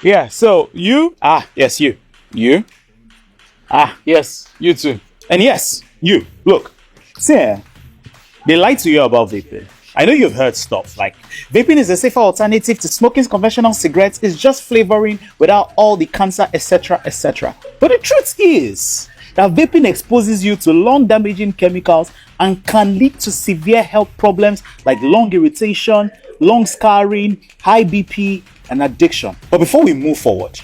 Yeah, so yes, yes, you too. And yes, you. Look, see, they lied to you about vaping. I know you've heard stuff like vaping is a safer alternative to smoking conventional cigarettes, it's just flavoring without all the cancer, etc., etc. But the truth is that vaping exposes you to lung damaging chemicals and can lead to severe health problems like lung irritation, lung scarring, high BP, and addiction. But before we move forward,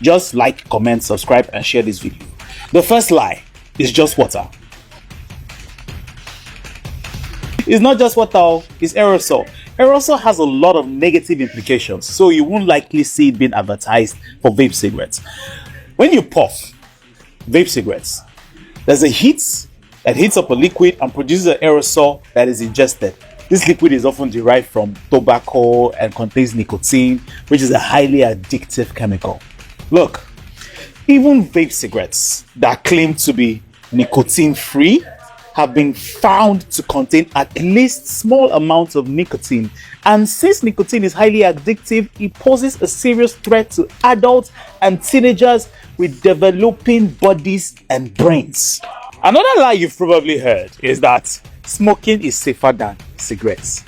just like, comment, subscribe, and share this video. The first lie is just water. It's not just water, it's aerosol. Aerosol has a lot of negative implications, so you won't likely see it being advertised for vape cigarettes. When you puff vape cigarettes, there's a heat that heats up a liquid and produces an aerosol that is ingested. This liquid is often derived from tobacco and contains nicotine, which is a highly addictive chemical. Look, even vape cigarettes that claim to be nicotine free have been found to contain at least small amounts of nicotine. And since nicotine is highly addictive, it poses a serious threat to adults and teenagers with developing bodies and brains. Another lie you've probably heard is that smoking is safer than cigarettes.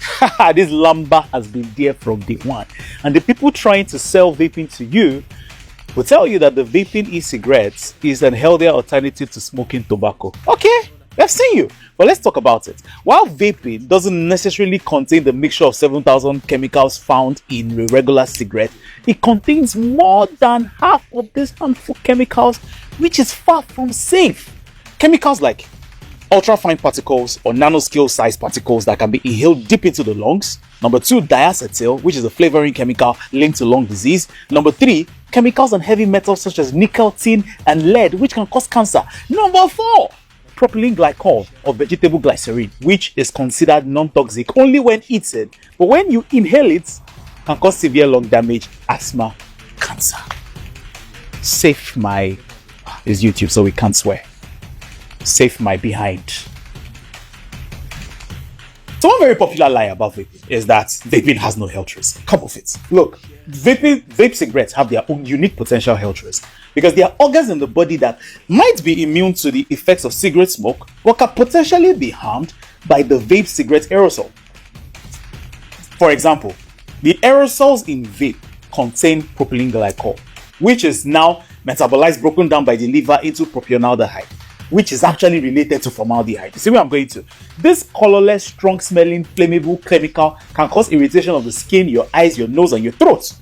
This lumber has been there from day one. And the people trying to sell vaping to you will tell you that the vaping e-cigarettes is an healthier alternative to smoking tobacco. Okay, they've seen you, but let's talk about it. While vaping doesn't necessarily contain the mixture of 7,000 chemicals found in a regular cigarette, it contains more than half of these harmful chemicals, which is far from safe. Chemicals like ultra-fine particles or nanoscale size particles that can be inhaled deep into the lungs. Number 2, diacetyl, which is a flavoring chemical linked to lung disease. Number 3, chemicals and heavy metals such as nickel, tin, and lead, which can cause cancer. Number 4, propylene glycol or vegetable glycerin, which is considered non-toxic only when eaten, but when you inhale it, can cause severe lung damage, asthma, cancer. Safe my is YouTube, so we can't swear. Safe my behind. So one very popular lie about vaping is that vaping has no health risk. Come off it. Look, vape cigarettes have their own unique potential health risk because there are organs in the body that might be immune to the effects of cigarette smoke but can potentially be harmed by the vape cigarette aerosol. For example, the aerosols in vape contain propylene glycol, which is now metabolized, broken down by the liver into propionaldehyde, which is actually related to formaldehyde. You see where I'm going to? This colorless, strong-smelling, flammable chemical can cause irritation of the skin, your eyes, your nose, and your throat.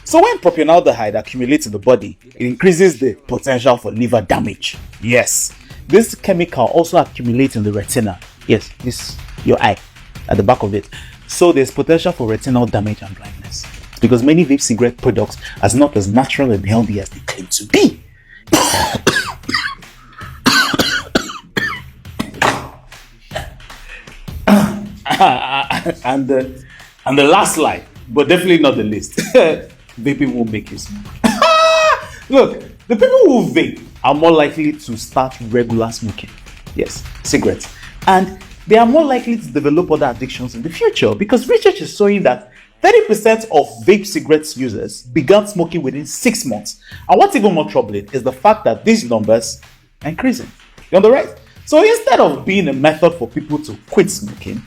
So when propionaldehyde accumulates in the body, it increases the potential for liver damage. Yes, this chemical also accumulates in the retina. Yes, this your eye, at the back of it. So there's potential for retinal damage and blindness because many vape cigarette products are not as natural and healthy as they claim to be. and the last lie, but definitely not the least, vaping won't make you smoke. Look, the people who vape are more likely to start regular smoking. Yes, cigarettes. And they are more likely to develop other addictions in the future because research is showing that 30% of vape cigarettes users began smoking within 6 months. And what's even more troubling is the fact that these numbers are increasing. You're on the right? So instead of being a method for people to quit smoking,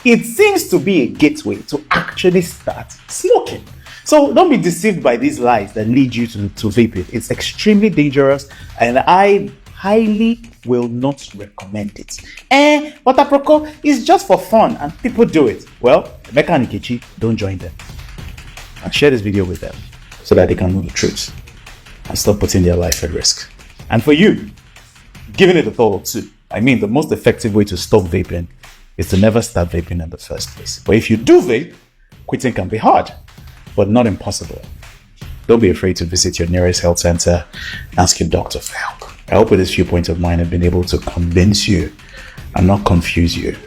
it seems to be a gateway to actually start smoking. So don't be deceived by these lies that lead you to vaping. It's extremely dangerous and I highly will not recommend it. But aproko is just for fun and people do it. Well, Emeka and Nkechi, don't join them. And share this video with them so that they can know the truth and stop putting their life at risk. And for you, giving it a thought or two. I mean, the most effective way to stop vaping is to never start vaping in the first place. But if you do vape, quitting can be hard, but not impossible. Don't be afraid to visit your nearest health center, ask your doctor for help. I hope with this few points of mine I've been able to convince you and not confuse you.